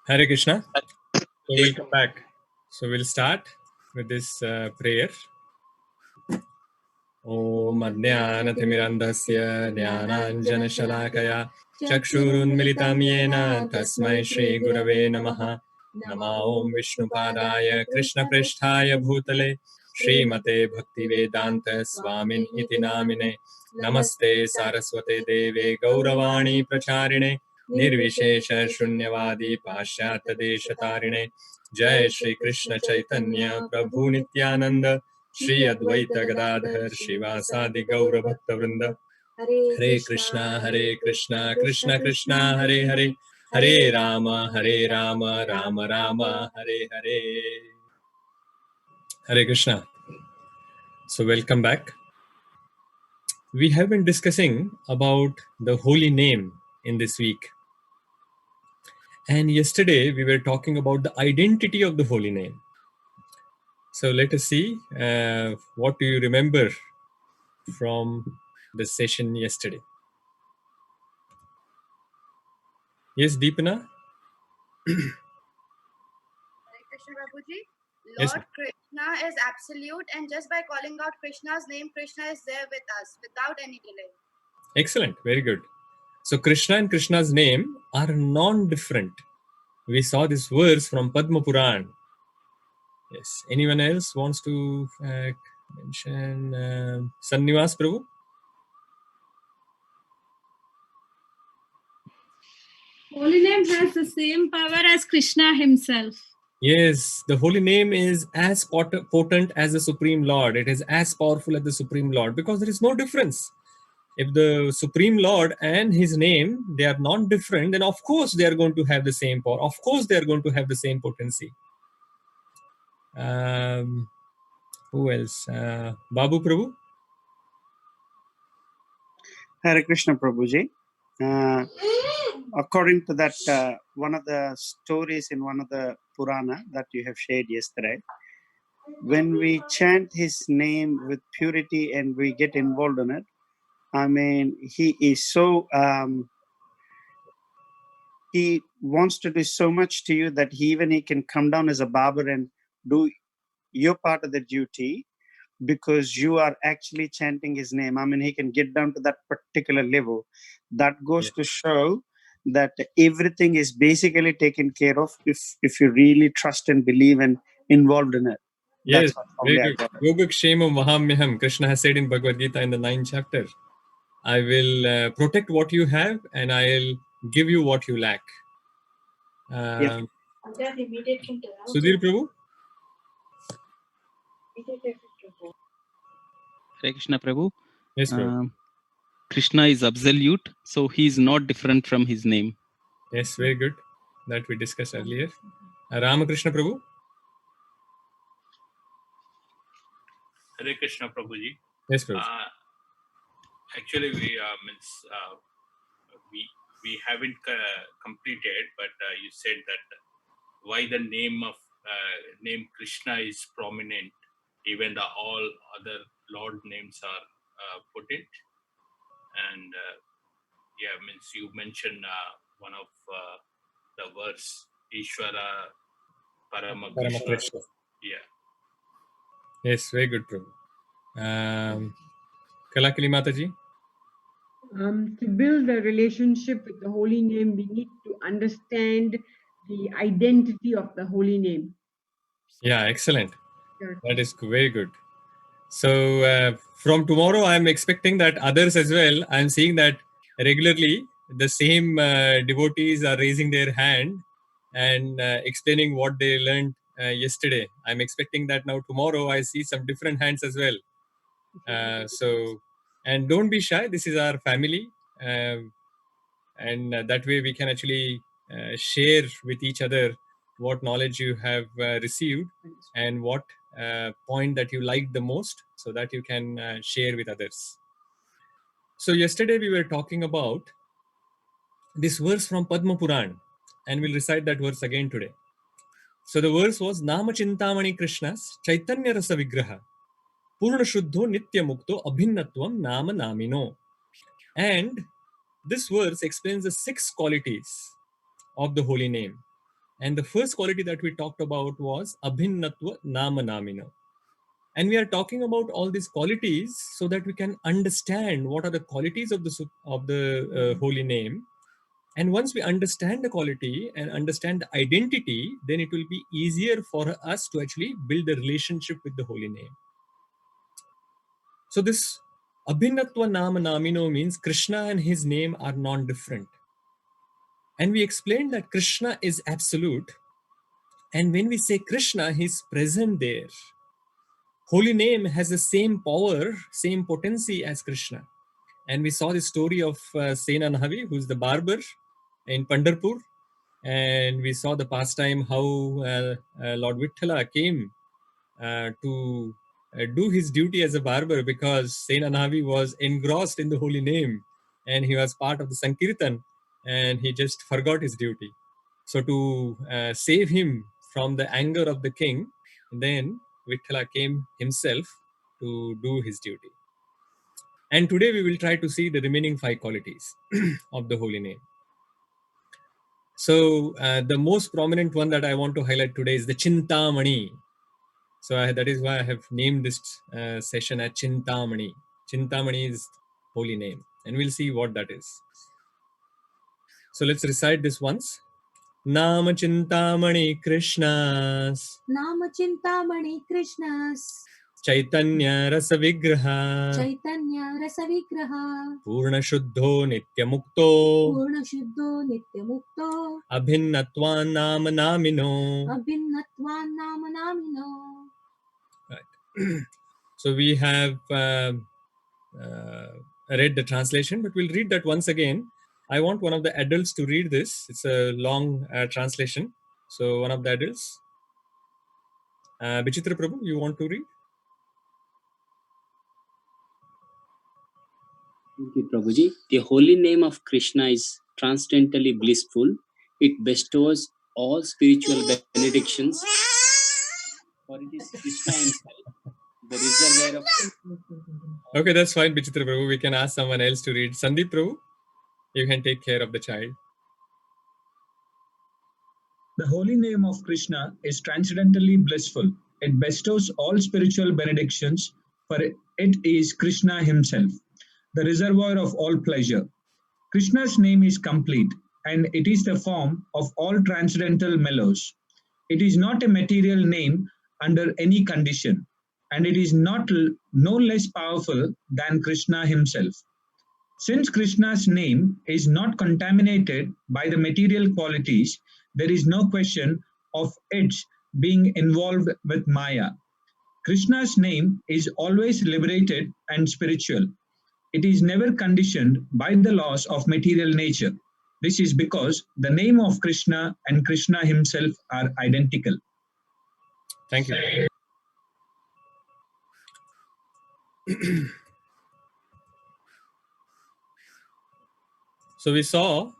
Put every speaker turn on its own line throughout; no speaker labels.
Hare Krishna. So welcome back. So we'll start with this prayer. Om Adnyanatimirandhasya Jnananjanashalakaya Chakshurunmilitam Yena Tasmai Shri Gurave Namaha Nama Om Vishnupadaya Krishna Pristhaya Bhutale Shri Mate Bhakti Vedanta Swamin Iti Namine Namaste Saraswate Deve Gauravani Pracharine Nirvishesha Shunyavadi Pashyata Deshatarine Jai Shri Krishna Chaitanya Prabhu Nityananda Shri Advaita Gadadhar Shivasadi Gaura Bhakta Vrinda Hare Krishna Krishna Krishna Hare Hare Hare Rama Rama Rama Hare Hare. Hare Krishna. So welcome back. We have been discussing about the holy name in this week. And yesterday we were talking about the identity of the holy name. So let us see what do you remember from the session yesterday. Yes, Deepana?
Krishna Prabhuji,
Yes,
Lord Krishna is absolute, and just by calling out Krishna's name, Krishna is there with us without any delay.
excellent. Very good. So Krishna and Krishna's name are non-different. We saw this verse from Padma Puran. Yes. Anyone else wants to mention Sannivas Prabhu?
Holy name has the same power as Krishna himself.
Yes, the holy name is as potent as the Supreme Lord. It is as powerful as the Supreme Lord because there is no difference. If the Supreme Lord and his name, they are not different, then of course they are going to have the same power. Of course they are going to have the same potency. Who else? Babu Prabhu?
Hare Krishna Prabhuji. According to that, one of the stories in one of the Purana that you have shared yesterday, when we chant his name with purity and we get involved in it, I mean, he is so, he wants to do so much to you that he can come down as a barber and do your part of the duty because you are actually chanting his name. I mean, he can get down to that particular level. That goes to show that everything is basically taken care of if you really trust and believe and involved in it.
Yes, very good. Yogak Shemam Mahamyaham, Krishna has said in Bhagavad Gita in the 9th chapter, I will protect what you have and I'll give you what you lack. Sudhir Prabhu?
Hare Krishna Prabhu.
Yes, Prabhu.
Krishna is absolute, so he is not different from his name.
Yes, very good. That we discussed earlier. Ramakrishna Prabhu?
Hare Krishna Prabhuji.
Yes, Prabhu.
Actually, we haven't completed, but you said that why the name Krishna is prominent, even the all other Lord names are potent, and you mentioned one of the verse Ishvara Paramakrishna. Yeah.
Yes, very good, Prabhu. Kalakali Mataji?
To build a relationship with the holy name, we need to understand the identity of the holy name.
Yeah, excellent. Sure. That is very good. So from tomorrow, I'm expecting that others as well, I'm seeing that regularly the same devotees are raising their hand and explaining what they learned yesterday. I'm expecting that now tomorrow I see some different hands as well. And don't be shy. This is our family. And that way we can actually share with each other what knowledge you have received and what point that you liked the most so that you can share with others. So yesterday we were talking about this verse from Padma Puran, and we'll recite that verse again today. So the verse was Nama Chintamani Krishna's Chaitanya Rasa Vigraha Purna Shuddho Nitya Mukto Abhinnatvam Nama Namino. And this verse explains the 6 qualities of the holy name. And the first quality that we talked about was Abhinnatva Nama Namina. And we are talking about all these qualities so that we can understand what are the qualities of the holy name. And once we understand the quality and understand the identity, then it will be easier for us to actually build a relationship with the holy name. So this Abhinnatva Nama Namino means Krishna and his name are non-different. And we explained that Krishna is absolute. And when we say Krishna, he's present there. Holy name has the same power, same potency as Krishna. And we saw the story of Sena Nahavi, who's the barber in Pandharpur. And we saw the pastime how Lord Vitthala came to do his duty as a barber because Sena Nahavi was engrossed in the holy name and he was part of the Sankirtan and he just forgot his duty. So to save him from the anger of the king, then Vitthala came himself to do his duty. And today we will try to see the remaining 5 qualities of the holy name. So the most prominent one that I want to highlight today is the Chintamani. So that is why I have named this session as Chintamani. Chintamani is holy name. And we'll see what that is. So let's recite this once. Nama Chintamani Krishnas.
Nama Chintamani Krishnas.
Chaitanya Rasa Vigraha.
Chaitanya Rasa Vigraha.
Purna Shuddho Nitya Mukto.
Purna Shuddho Nitya Mukto.
Abhinnatvan Nama Namino.
Abhinnatvan Nama Namino.
Right. So we have read the translation, but we'll read that once again. I want one of the adults to read this. It's a long translation. So one of the adults. Vichitra Prabhu, you want to read?
Thank you, Prabhuji. The holy name of Krishna is transcendently blissful. It bestows all spiritual benedictions, for it is Krishna himself, the reservoir of...
Okay, that's fine, Vichitra Prabhu. We can ask someone else to read. Sandeep Prabhu, you can take care of the child.
The holy name of Krishna is transcendently blissful. It bestows all spiritual benedictions, for it is Krishna himself, the reservoir of all pleasure. Krishna's name is complete, and it is the form of all transcendental mellows. It is not a material name under any condition, and it is no less powerful than Krishna himself. Since Krishna's name is not contaminated by the material qualities, there is no question of its being involved with Maya. Krishna's name is always liberated and spiritual. It is never conditioned by the laws of material nature. This is because the name of Krishna and Krishna himself are identical.
Thank you. So we saw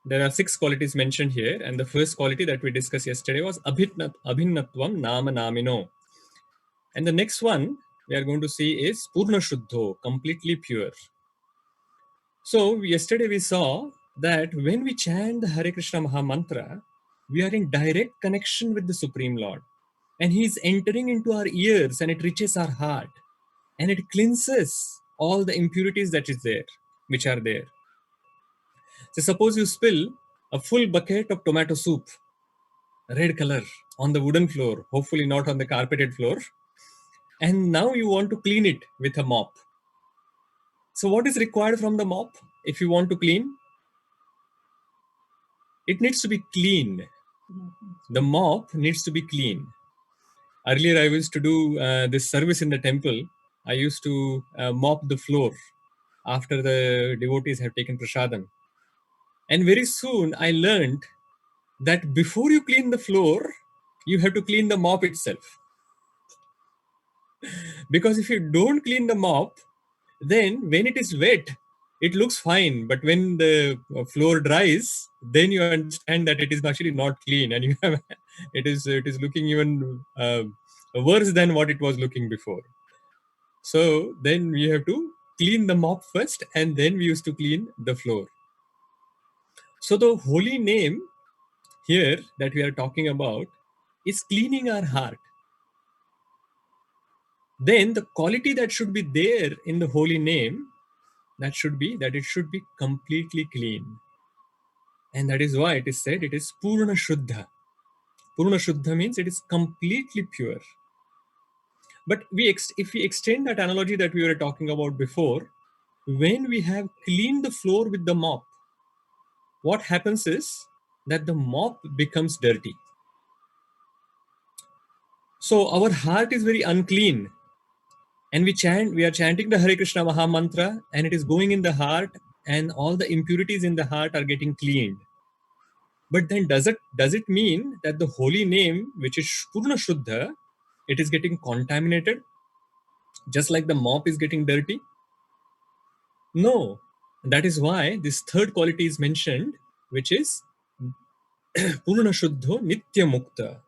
there are 6 qualities mentioned here, and the first quality that we discussed yesterday was Abhinnatvam Nama Namino. And the next one we are going to see is Purna Shuddho, completely pure. So yesterday we saw that when we chant the Hare Krishna Maha Mantra, we are in direct connection with the Supreme Lord. And he is entering into our ears and it reaches our heart. And it cleanses all the impurities which are there. So suppose you spill a full bucket of tomato soup, red color, on the wooden floor, hopefully not on the carpeted floor. And now you want to clean it with a mop. So what is required from the mop if you want to clean? It needs to be clean. The mop needs to be clean. Earlier I used to do this service in the temple. I used to mop the floor after the devotees have taken prasadam. And very soon I learned that before you clean the floor, you have to clean the mop itself. Because if you don't clean the mop, then when it is wet, it looks fine. But when the floor dries, then you understand that it is actually not clean, and you have it is looking even worse than what it was looking before. So then we have to clean the mop first, and then we used to clean the floor. So the holy name here that we are talking about is cleaning our heart, then the quality that should be there in the holy name, that it should be completely clean. And that is why it is said it is Purna Shuddha. Purna Shuddha means it is completely pure. But if we extend that analogy that we were talking about before, when we have cleaned the floor with the mop, what happens is that the mop becomes dirty. So our heart is very unclean, and we are chanting the Hare Krishna Maha Mantra, and it is going in the heart, and all the impurities in the heart are getting cleaned. But then does it mean that the holy name, which is Purna Shuddha, it is getting contaminated, just like the mop is getting dirty? No. That is why this third quality is mentioned, which is Purna Shuddho Nitya Mukta.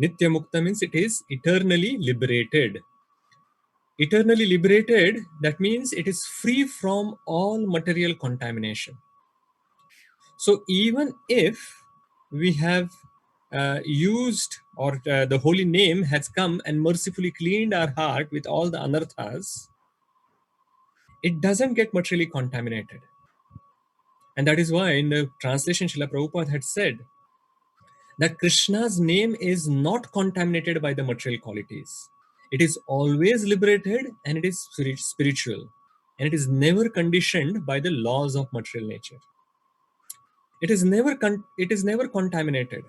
Nitya Mukta means it is eternally liberated. Eternally liberated, that means it is free from all material contamination. So even if we have used, or the holy name has come and mercifully cleaned our heart with all the anarthas, it doesn't get materially contaminated. And that is why in the translation, Srila Prabhupada had said that Krishna's name is not contaminated by the material qualities. It is always liberated, and it is spiritual, and it is never conditioned by the laws of material nature. It is never contaminated.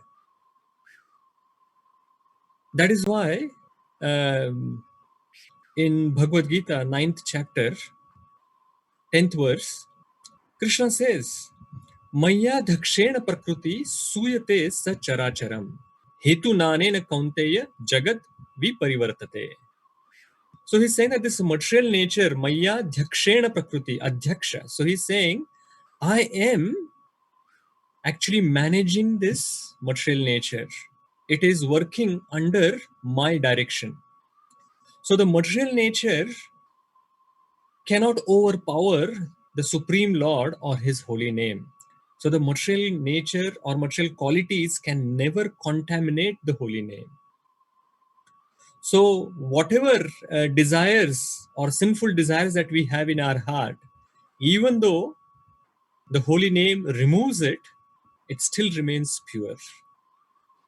That is why in Bhagavad Gita, 9th chapter, 10th verse, Krishna says, Maya dhakshena prakriti suyate sa characharam. Hetu nanena kaunteya jagat viparivartate. So he's saying that this material nature, Maya dhakshena prakriti, adhyaksha. So he's saying, I am actually managing this material nature. It is working under my direction. So the material nature cannot overpower the Supreme Lord or His holy name. So the material nature or material qualities can never contaminate the holy name. So whatever desires or sinful desires that we have in our heart, even though the holy name removes it, it still remains pure.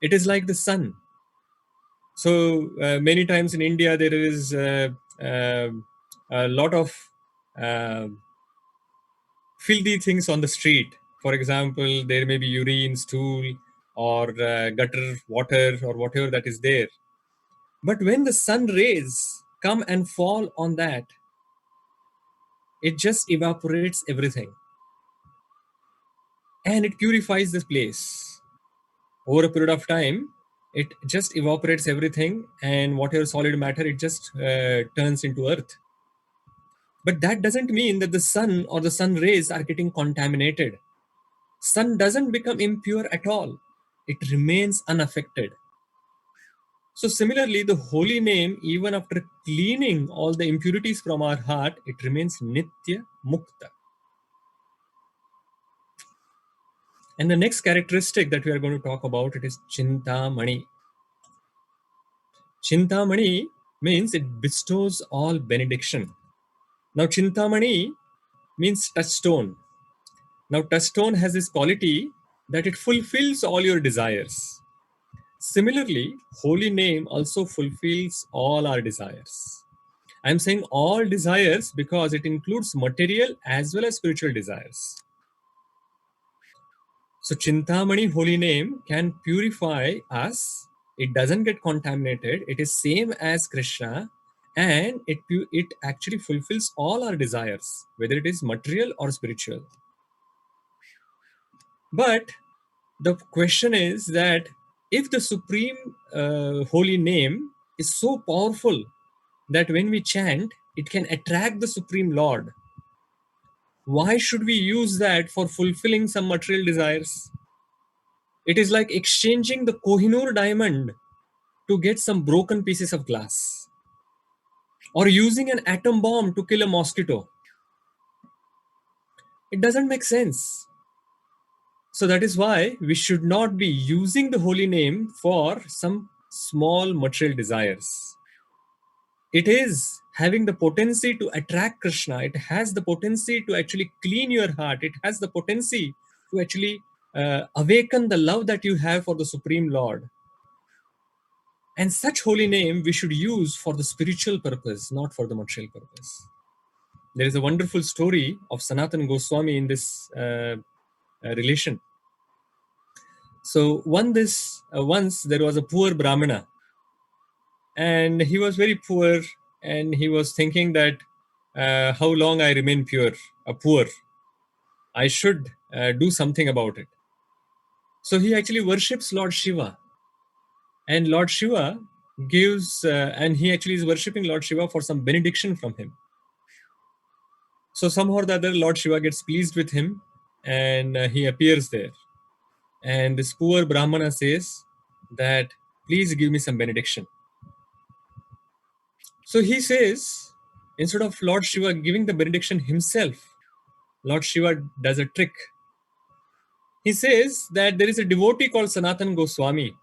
It is like the sun. So many times in India, there is a lot of filthy things on the street. For example, there may be urine, stool, or gutter water, or whatever that is there. But when the sun rays come and fall on that, it just evaporates everything. And it purifies this place. Over a period of time, it just evaporates everything, and whatever solid matter, it just turns into earth. But that doesn't mean that the sun or the sun rays are getting contaminated. Sun doesn't become impure at all. It remains unaffected. So similarly, the holy name, even after cleaning all the impurities from our heart, it remains Nitya Mukta. And the next characteristic that we are going to talk about, it is Chintamani. Chintamani means it bestows all benediction. Now Chintamani means touchstone. Now touchstone has this quality that it fulfills all your desires. Similarly, holy name also fulfills all our desires. I'm saying all desires because it includes material as well as spiritual desires. So Chintamani holy name can purify us. It doesn't get contaminated. It is same as Krishna, and it actually fulfills all our desires, whether it is material or spiritual. But the question is that if the supreme holy name is so powerful that when we chant, it can attract the Supreme Lord, why should we use that for fulfilling some material desires? It is like exchanging the Kohinoor diamond to get some broken pieces of glass, or using an atom bomb to kill a mosquito. It doesn't make sense. So that is why we should not be using the holy name for some small material desires. It is having the potency to attract Krishna. It has the potency to actually clean your heart. It has the potency to actually awaken the love that you have for the Supreme Lord. And such holy name we should use for the spiritual purpose, not for the material purpose. There is a wonderful story of Sanatana Goswami in this relation. So once there was a poor Brahmana, and he was very poor, and he was thinking that how long I remain poor, I should do something about it. So he actually worships Lord Shiva, and Lord Shiva gives, and he actually is worshipping Lord Shiva for some benediction from him. So somehow or the other, Lord Shiva gets pleased with him, and he appears there. And this poor Brahmana says that, please give me some benediction. So he says, instead of Lord Shiva giving the benediction himself, Lord Shiva does a trick. He says that there is a devotee called Sanatana Goswami.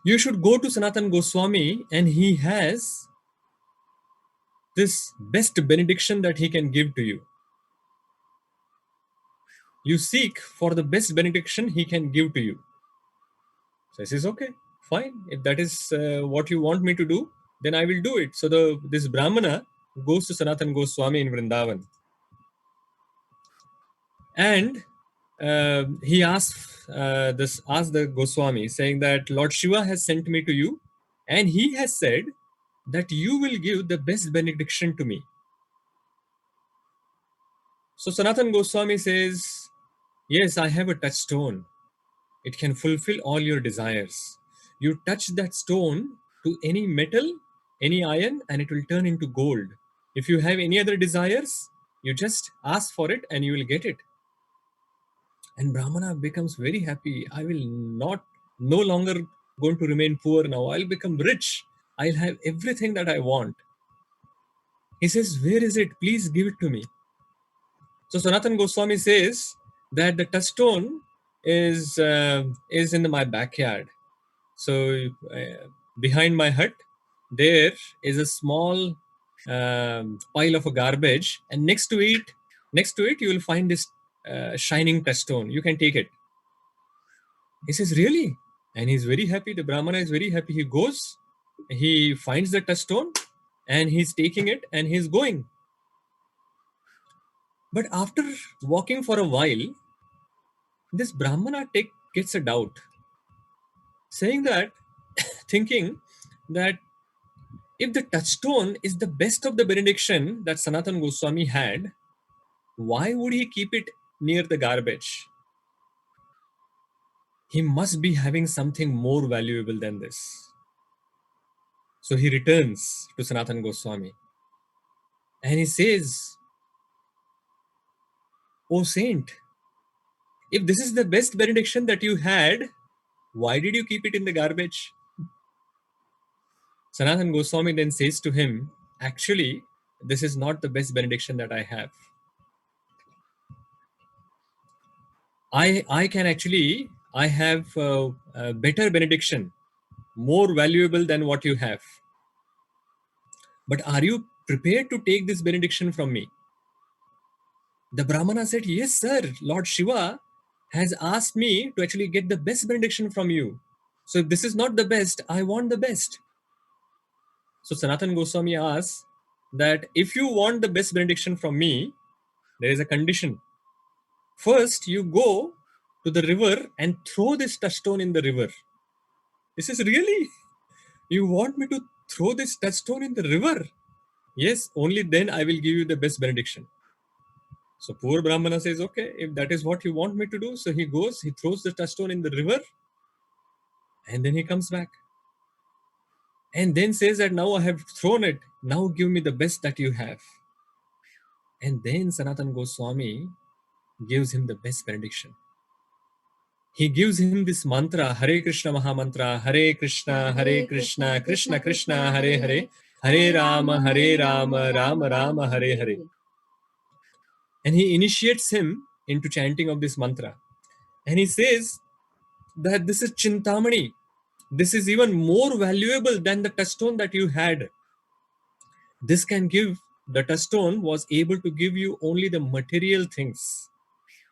You should go to Sanatana Goswami, and he has this best benediction that he can give to you. You seek for the best benediction he can give to you. So he says, okay, fine. If that is what you want me to do, then I will do it. So this Brahmana goes to Sanatana Goswami in Vrindavan. And he asked the Goswami, saying that Lord Shiva has sent me to you, and he has said that you will give the best benediction to me. So Sanatana Goswami says, yes, I have a touchstone. It can fulfill all your desires. You touch that stone to any metal, any iron, and it will turn into gold. If you have any other desires, you just ask for it and you will get it. And Brahmana becomes very happy. I will no longer going to remain poor now. I'll become rich. I'll have everything that I want. He says, where is it? Please give it to me. So Sanatana Goswami says that the touchstone is in my backyard. So behind my hut, there is a small pile of a garbage, and next to it, you will find this shining touchstone. You can take it. He says, really? And he's very happy. The Brahmana is very happy. He goes, he finds the touchstone, and he's taking it, and he's going. But after walking for a while, this Brahmana gets a doubt, saying that, thinking that if the touchstone is the best of the benediction that Sanatana Goswami had, why would he keep it near the garbage? He must be having something more valuable than this. So he returns to Sanatana Goswami, and he says, "O saint, if this is the best benediction that you had, why did you keep it in the garbage?" Sanatana Goswami then says to him, actually, this is not the best benediction that I have. I have a better benediction, more valuable than what you have. But are you prepared to take this benediction from me? The Brahmana said, yes, sir. Lord Shiva has asked me to actually get the best benediction from you. So if this is not the best, I want the best. So Sanatana Goswami asks that if you want the best benediction from me, there is a condition. First, you go to the river and throw this touchstone in the river. This is really, you want me to throw this touchstone in the river? Yes, only then I will give you the best benediction. So poor Brahmana says, okay, if that is what you want me to do. So he goes, he throws the touchstone in the river, and then he comes back. And then says that now I have thrown it. Now give me the best that you have. And then Sanatana Goswami gives him the best benediction. He gives him this mantra, Hare Krishna Mahamantra, Hare Krishna, Krishna Krishna, Hare Hare, Hare Rama, Rama Rama, Hare Hare. And he initiates him into chanting of this mantra. And he says that this is Chintamani. This is even more valuable than the touchstone that you had. This can give, the touchstone was able to give you only the material things,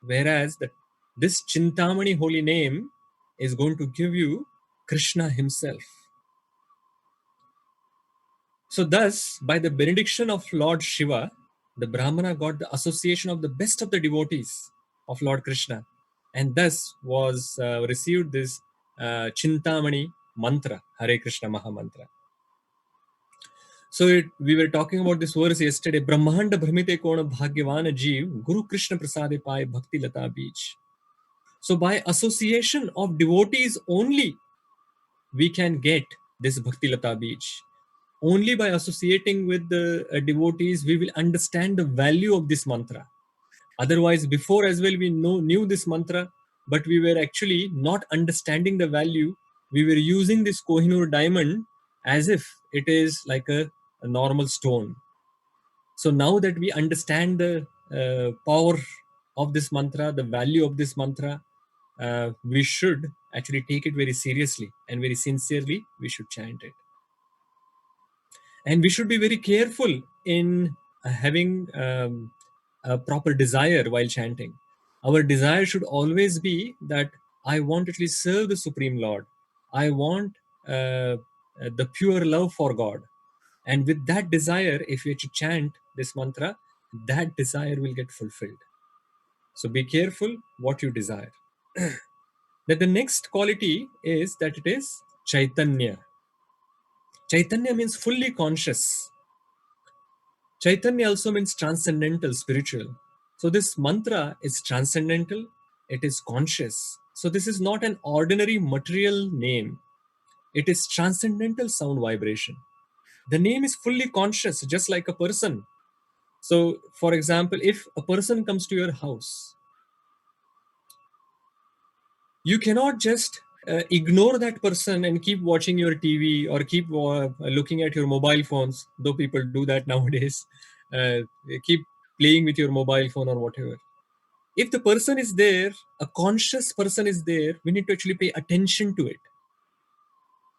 whereas this Chintamani holy name is going to give you Krishna himself. So thus, by the benediction of Lord Shiva, the Brahmana got the association of the best of the devotees of Lord Krishna, and thus was received this Chintamani mantra, Hare Krishna Maha Mantra. So we were talking about this verse yesterday. Brahmanda Brahmite Kona Bhagyavana Jeev Guru Krishna Prasade Pai Bhakti Lata Beach. So by association of devotees only, we can get this Bhakti Lata Beach. Only by associating with the devotees, we will understand the value of this mantra. Otherwise, before as well, we knew this mantra, but we were actually not understanding the value. We were using this Kohinoor diamond as if it is like a normal stone. So now that we understand the power of this mantra, the value of this mantra, we should actually take it very seriously and very sincerely. We should chant it. And we should be very careful in having a proper desire while chanting. Our desire should always be that I want to actually serve the Supreme Lord. I want the pure love for God. And with that desire, if you chant this mantra, that desire will get fulfilled. So be careful what you desire. That the next quality is that it is Chaitanya. Chaitanya means fully conscious. Chaitanya also means transcendental, spiritual. So this mantra is transcendental, it is conscious. So this is not an ordinary material name. It is transcendental sound vibration. The name is fully conscious, just like a person. So, for example, if a person comes to your house, you cannot just ignore that person and keep watching your TV or keep looking at your mobile phones, though people do that nowadays. Keep playing with your mobile phone or whatever. If the person is there, a conscious person is there, we need to actually pay attention to it.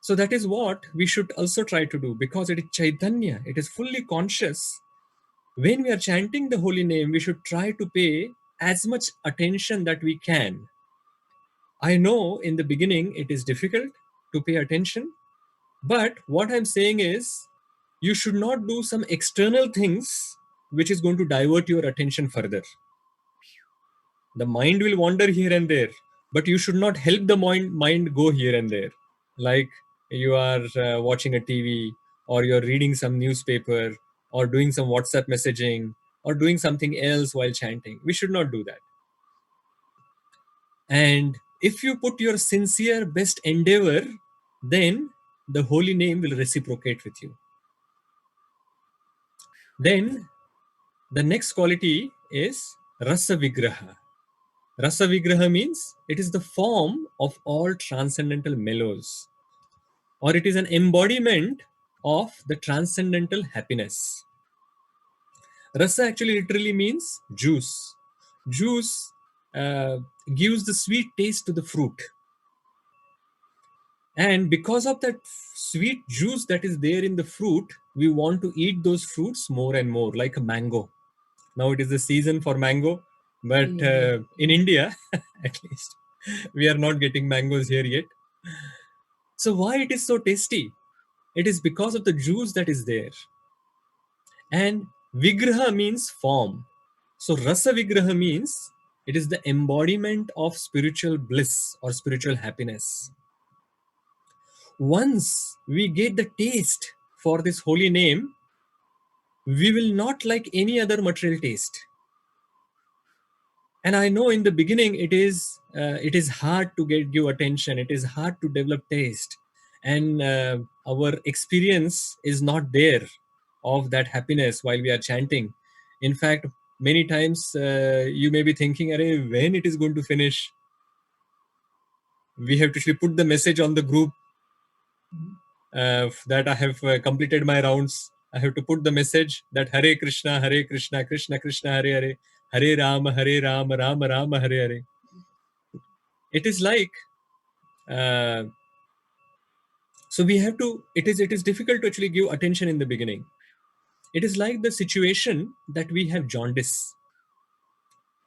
So that is what we should also try to do, because it is Chaitanya, it is fully conscious. When we are chanting the holy name, we should try to pay as much attention that we can. I know in the beginning it is difficult to pay attention, but what I'm saying is you should not do some external things which is going to divert your attention further. The mind will wander here and there, but you should not help the mind go here and there. Like you are watching a TV, or you're reading some newspaper, or doing some WhatsApp messaging, or doing something else while chanting. We should not do that. And if you put your sincere best endeavor, then the holy name will reciprocate with you. Then the next quality is Rasa Vigraha. Rasa Vigraha means it is the form of all transcendental mellows, or it is an embodiment of the transcendental happiness. Rasa actually literally means juice. Juice gives the sweet taste to the fruit. And because of that sweet juice that is there in the fruit, we want to eat those fruits more and more, like a mango. Now it is the season for mango, but in India, at least, we are not getting mangoes here yet. So why it is so tasty? It is because of the juice that is there. And Vigraha means form. So Rasa Vigraha means it is the embodiment of spiritual bliss or spiritual happiness. Once we get the taste for this holy name, we will not like any other material taste. And I know in the beginning it is hard to give attention. It is hard to develop taste, and our experience is not there of that happiness while we are chanting. In fact, many times you may be thinking, "Arey, when it is going to finish?" We have to actually put the message on the group that I have completed my rounds. I have to put the message that Hare Krishna, Krishna Krishna, Hare Hare, Hare Rama, Rama Rama, Hare Hare. It is like, so we have to, it is difficult to actually give attention in the beginning. It is like the situation that we have jaundice.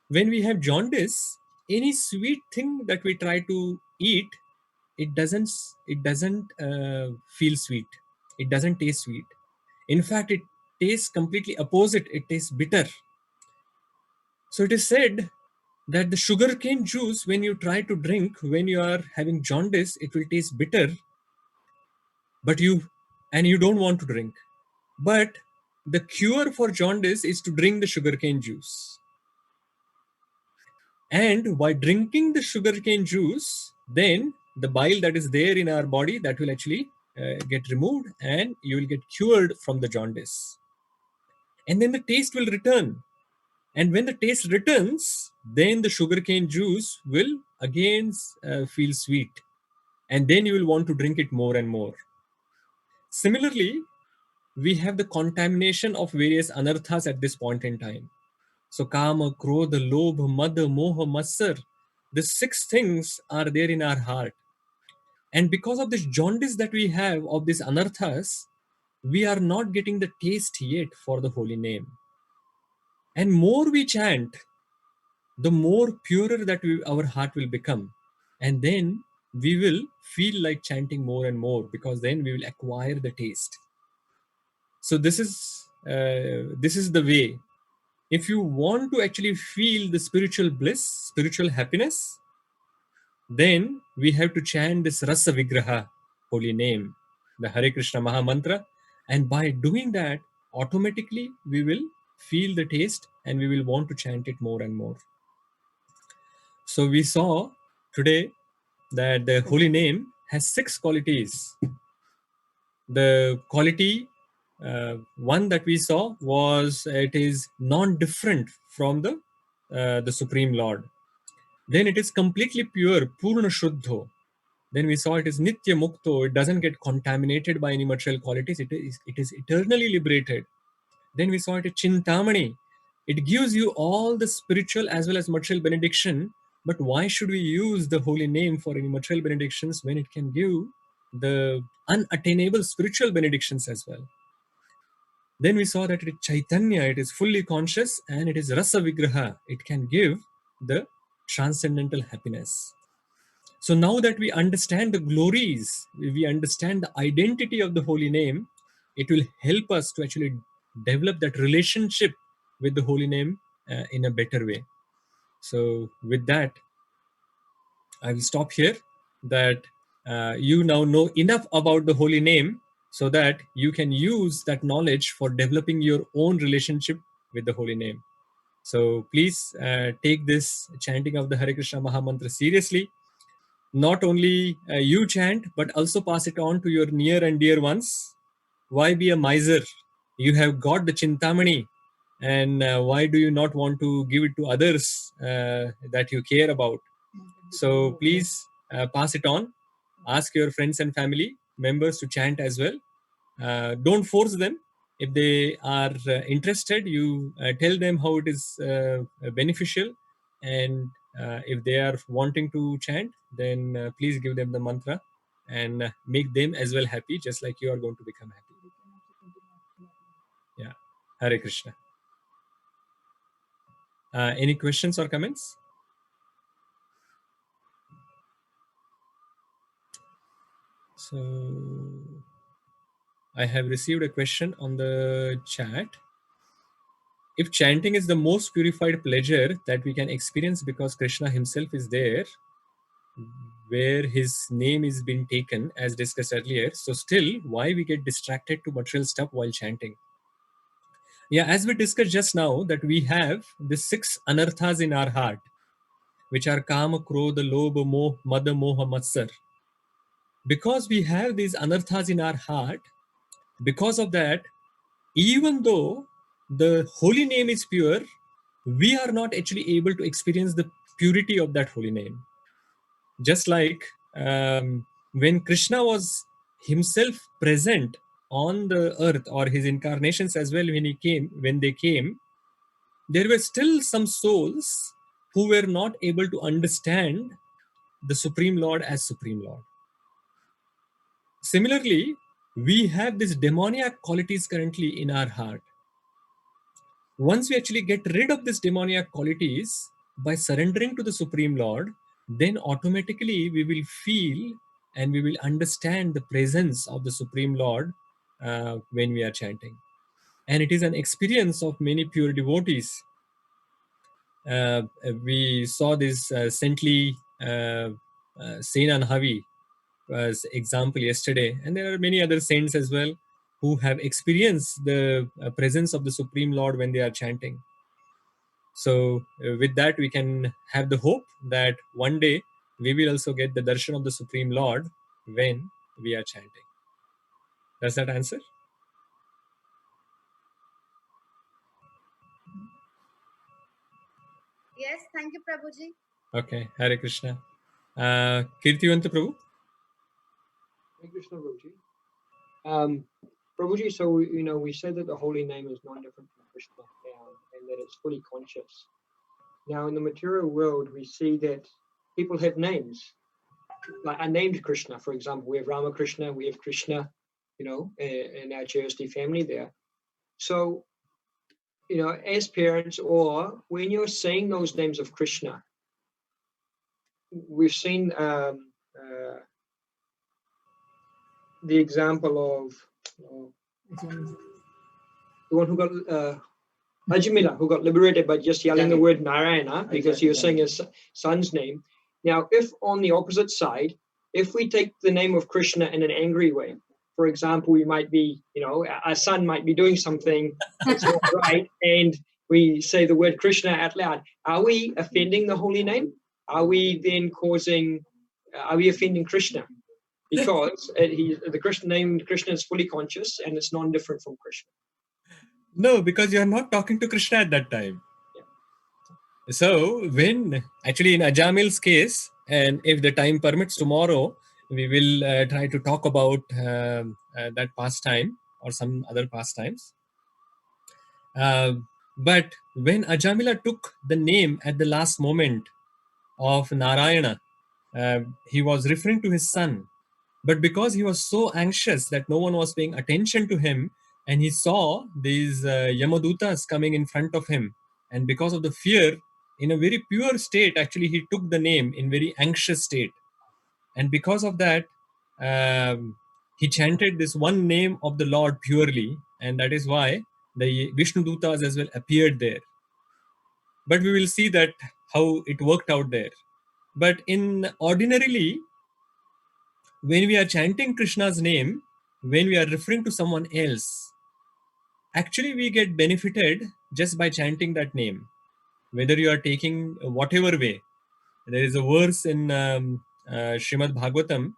When we have jaundice, any sweet thing that we try to eat, it doesn't feel sweet. It doesn't taste sweet. In fact, it tastes completely opposite. It tastes bitter. So it is said that the sugarcane juice, when you try to drink, when you are having jaundice, it will taste bitter, but you don't want to drink. But the cure for jaundice is to drink the sugarcane juice. And by drinking the sugarcane juice, then the bile that is there in our body, that will actually get removed, and you will get cured from the jaundice. And then the taste will return. And when the taste returns, then the sugarcane juice will again feel sweet. And then you will want to drink it more and more. Similarly, we have the contamination of various anarthas at this point in time. So kama, krodha, lobha, mada, moha, matsar. The 6 things are there in our heart. And because of this jaundice that we have of these anarthas, we are not getting the taste yet for the holy name. And more we chant, the more purer that our heart will become. And then we will feel like chanting more and more, because then we will acquire the taste. So this is the way. If you want to actually feel the spiritual bliss, spiritual happiness, then we have to chant this Rasa Vigraha, holy name, the Hare Krishna Maha Mantra. And by doing that, automatically we will feel the taste and we will want to chant it more and more. So we saw today that the holy name has 6 qualities. The quality one that we saw was it is non-different from the Supreme Lord. Then it is completely pure, Purna Shuddho. Then we saw it is Nitya Mukto. It doesn't get contaminated by any material qualities. It is eternally liberated. Then we saw it is Chintamani. It gives you all the spiritual as well as material benediction. But why should we use the holy name for any material benedictions when it can give the unattainable spiritual benedictions as well? Then we saw that it is Chaitanya, it is fully conscious, and it is Rasa Vigraha. It can give the transcendental happiness. So now that we understand the glories, we understand the identity of the holy name, it will help us to actually develop that relationship with the holy name in a better way. So with that, I will stop here, that you now know enough about the holy name so that you can use that knowledge for developing your own relationship with the holy name. So please take this chanting of the Hare Krishna Maha Mantra seriously. Not only you chant, but also pass it on to your near and dear ones. Why be a miser? You have got the Chintamani, and why do you not want to give it to others that you care about? So please pass it on. Ask your friends and family members to chant as well. Don't force them. If they are interested, you tell them how it is beneficial. And if they are wanting to chant, then please give them the mantra and make them as well happy, just like you are going to become happy. Yeah. Hare Krishna. Any questions or comments? So I have received a question on the chat. If chanting is the most purified pleasure that we can experience because Krishna himself is there, where his name is being taken, as discussed earlier, so still why we get distracted to material stuff while chanting? Yeah, as we discussed just now, that we have the 6 anarthas in our heart, which are Kama, Krodha, Lobha, Moh, Mada, Moha, Matsar. Because we have these anarthas in our heart, because of that, even though the holy name is pure, we are not actually able to experience the purity of that holy name. Just like when Krishna was himself present on the earth, or his incarnations as well, when they came, there were still some souls who were not able to understand the Supreme Lord as Supreme Lord. Similarly, we have these demoniac qualities currently in our heart. Once we actually get rid of these demoniac qualities by surrendering to the Supreme Lord, then automatically we will feel and we will understand the presence of the Supreme Lord when we are chanting. And it is an experience of many pure devotees. We saw this saintly Senan Havi as example yesterday, and there are many other saints as well who have experienced the presence of the Supreme Lord when they are chanting. So with that, we can have the hope that one day we will also get the darshan of the Supreme Lord when we are chanting. Does that answer?
Yes, thank you, Prabhuji.
Okay, Hare Krishna. Kirtivanta Prabhu?
Hare Krishna, Prabhuji. Prabhuji, so we said that the holy name is not different from Krishna, and that it's fully conscious. Now, in the material world, we see that people have names, like are named Krishna. For example, we have Ramakrishna, we have Krishna, in our JSD family there. So, as parents, or when you're saying those names of Krishna, we've seen the example of the one who got Ajamila, who got liberated by just yelling the word Narayana because he was saying his son's name. Now, if on the opposite side, if we take the name of Krishna in an angry way, for example, we might be, our son might be doing something that's not right, and we say the word Krishna out loud, are we offending the holy name? Are we then are we offending Krishna? Because the Krishna name, Krishna is fully conscious and it's non-different from Krishna.
No, because you are not talking to Krishna at that time. Yeah. So when actually in Ajamil's case, and if the time permits tomorrow, we will try to talk about that pastime or some other pastimes. But when Ajamila took the name at the last moment of Narayana, he was referring to his son. But because he was so anxious that no one was paying attention to him, and he saw these Yamadutas coming in front of him, and because of the fear, in a very pure state, actually he took the name in very anxious state. And because of that, he chanted this one name of the Lord purely, and that is why the Vishnu Dutas as well appeared there. But we will see that how it worked out there. But in ordinarily, when we are chanting Krishna's name, when we are referring to someone else, actually we get benefited just by chanting that name. Whether you are taking whatever way. There is a verse in Srimad Bhagavatam.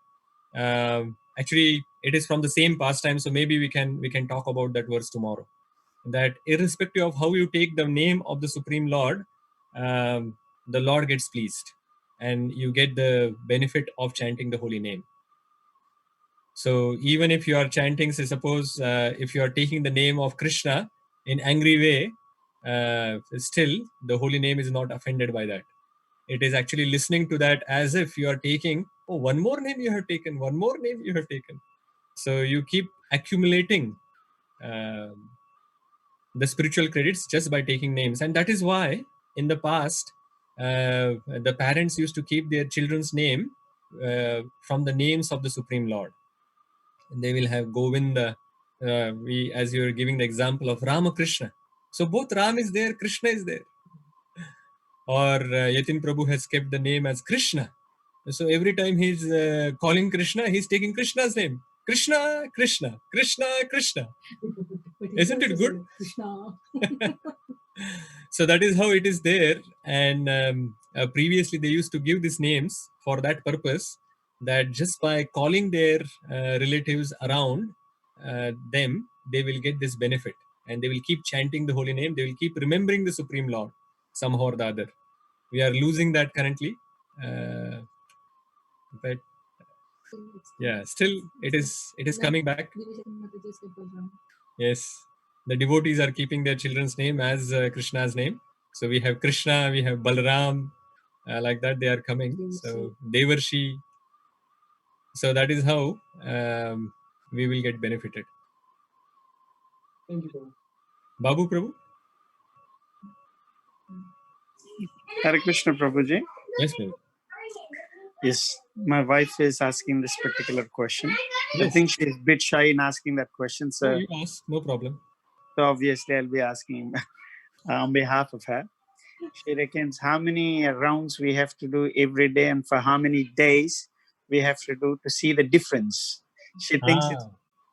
Actually, it is from the same pastime, so maybe we can talk about that verse tomorrow. That irrespective of how you take the name of the Supreme Lord, the Lord gets pleased, and you get the benefit of chanting the holy name. So even if you are chanting, say suppose if you are taking the name of Krishna in angry way, still the holy name is not offended by that. It is actually listening to that as if you are taking, oh, one more name you have taken, one more name you have taken. So you keep accumulating the spiritual credits just by taking names. And that is why in the past, the parents used to keep their children's name from the names of the Supreme Lord. They will have Govinda, as you are giving the example of Ramakrishna. So both Ram is there, Krishna is there. Or Yatin Prabhu has kept the name as Krishna. So every time he's calling Krishna, he's taking Krishna's name. Krishna, Krishna, Krishna, Krishna. Isn't it good?
Krishna.
So that is how it is there. And previously they used to give these names for that purpose, that just by calling their relatives around them, they will get this benefit. And they will keep chanting the holy name. They will keep remembering the Supreme Lord somehow or the other. We are losing that currently. But yeah, still it is coming back. Yes. the devotees are keeping their children's name as Krishna's name. So we have Krishna, we have Balaram, like that they are coming. So Devarshi. So that is how we will get benefited.
Thank you, Prabhu.
Babu Prabhu?
Hare Krishna Prabhuji.
Yes, Prabhu.
Yes, my wife is asking this particular question. I
Yes.
think she is a bit shy in asking that question,
So
so,
you ask, no problem.
so obviously I'll be asking on behalf of her. She reckons how many rounds we have to do every day and for how many days we have to do to see the difference. She thinks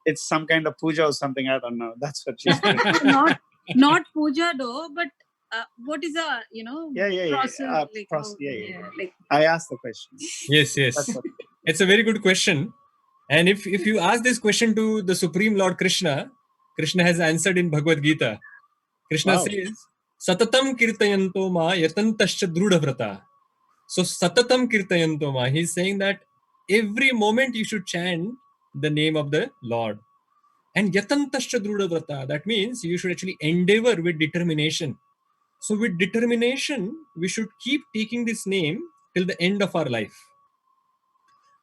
it's some kind of puja or something. I don't know. That's what she's doing.
not puja though, but what is a process? Like
I asked the question.
Yes, yes.
That's what-
It's a very good question. And if you ask this question to the Supreme Lord Krishna, Krishna has answered in Bhagavad Gita. Krishna
Wow.
says, Satatam kirtayanto ma yatantascha drudha. So Satatam kirtayanto ma, he's saying that every moment you should chant the name of the Lord. And yatantascha drudha, that means you should actually endeavor with determination. So with determination, we should keep taking this name till the end of our life.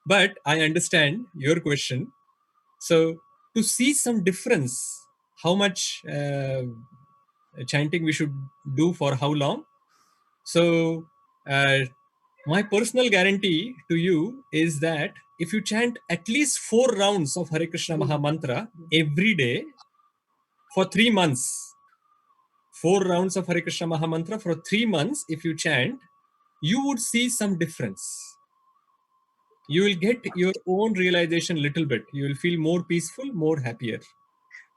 But I understand your question. So to see some difference, how much chanting we should do for how long? So my personal guarantee to you is that if you chant at least 4 rounds of Hare Krishna Maha Mantra every day for 3 months, 4 rounds of Hare Krishna Maha Mantra for 3 months, if you chant, you would see some difference. You will get your own realization little bit. You will feel more peaceful, more happier.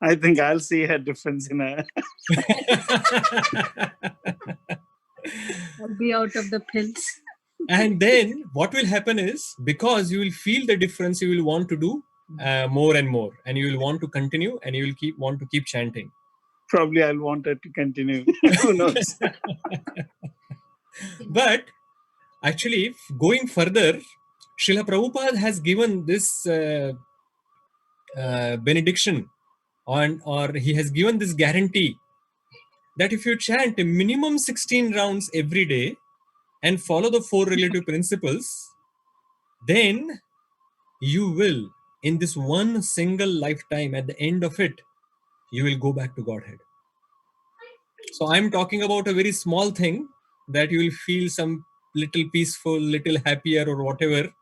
I think I'll see a difference in her.
I'll be out of the pills.
And then what will happen is, because you will feel the difference, you will want to do more and more, and you will want to continue, and you will want to keep chanting.
Probably I'll want her to continue. Who knows?
But actually, going further, Srila Prabhupada has given this benediction or he has given this guarantee that if you chant a minimum 16 rounds every day and follow the 4 relative principles, then you will, in this one single lifetime, at the end of it, you will go back to Godhead. So I'm talking about a very small thing that you will feel some little peaceful, little happier or whatever.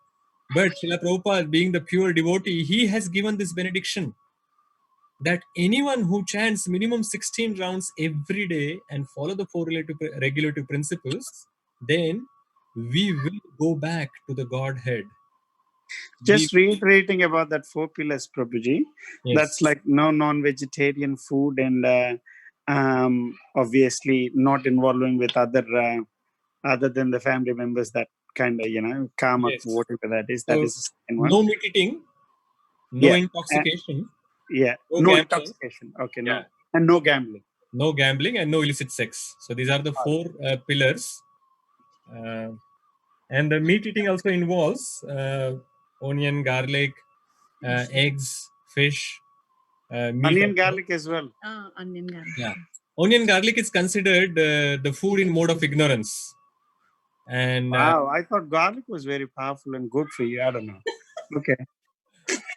But Srila Prabhupada, being the pure devotee, he has given this benediction that anyone who chants minimum 16 rounds every day and follow the 4 regulative principles, then we will go back to the Godhead.
Just reiterating about that 4 pillars, Prabhuji.
Yes.
That's like no non-vegetarian food and obviously not involving with other than the family members, that kind of, kama,
Yes.
whatever that is.
So,
that is the second one.
no meat eating, no
Yeah.
intoxication,
Yeah.
No
No
gambling.
intoxication. Okay. No.
Yeah.
And no gambling.
no gambling, and no illicit sex. So these are the 4 pillars. And the meat eating also involves onion, garlic, eggs, fish, meat.
Onion
also.
garlic as well.
Onion garlic.
Yeah. Onion garlic is considered the food in mode of ignorance. And
Wow. I thought garlic was very powerful and good for you. I don't know. Okay.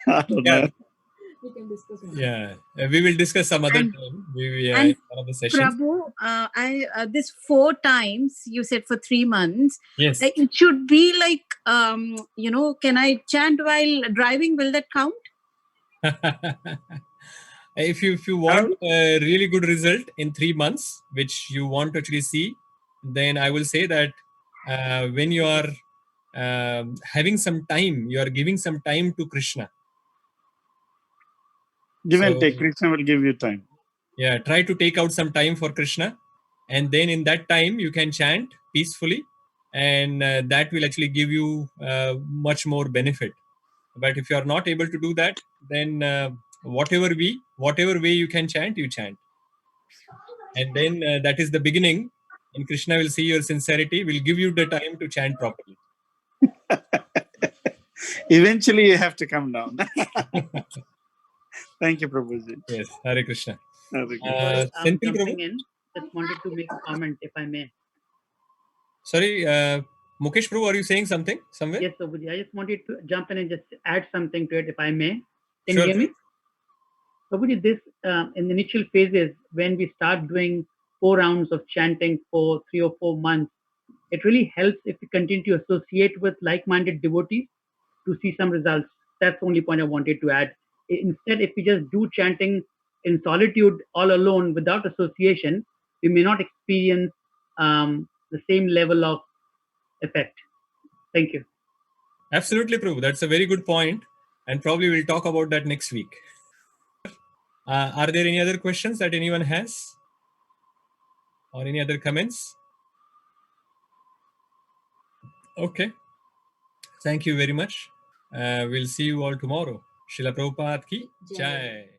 I don't know.
We can discuss on
yeah, we will discuss some other
And-
time.
and
In one of the sessions.
Prabhu, this 4 times you said for 3 months.
Yes.
Like it should be like can I chant while driving? Will that count?
if you want a really good result in 3 months, which you want to actually see, then I will say that when you are having some time, you are giving some time to Krishna.
Give and
So-
take. Krishna will give you time.
Yeah, try to take out some time for Krishna, and then in that time you can chant peacefully, and that will actually give you much more benefit. But if you are not able to do that, then whatever way you can chant, you chant, and then that is the beginning, and Krishna will see your sincerity, will give you the time to chant properly.
Eventually, you have to come down. Thank you, Prabhuji.
Yes, Hare Krishna.
Sorry, I'm
Senthil Prabhu?
jumping in. Just wanted to make a comment, if I may.
Sorry, Mukesh Prabhu, are you saying something somewhere?
Yes, Prabhuji. I just wanted to jump in and just add something to it, if I may. Can
Sure,
you hear me? Prabhuji, this in the initial phases, when we start doing 4 rounds of chanting for 3 or 4 months, it really helps if we continue to associate with like-minded devotees to see some results. That's the only point I wanted to add. Instead, if we just do chanting in solitude all alone without association, we may not experience the same level of effect. Thank you.
Absolutely, Prabhu. That's a very good point, and probably we'll talk about that next week. Are there any other questions that anyone has? Or any other comments? Okay. Thank you very much. We'll see you all tomorrow. Srila Prabhupada ki Jai.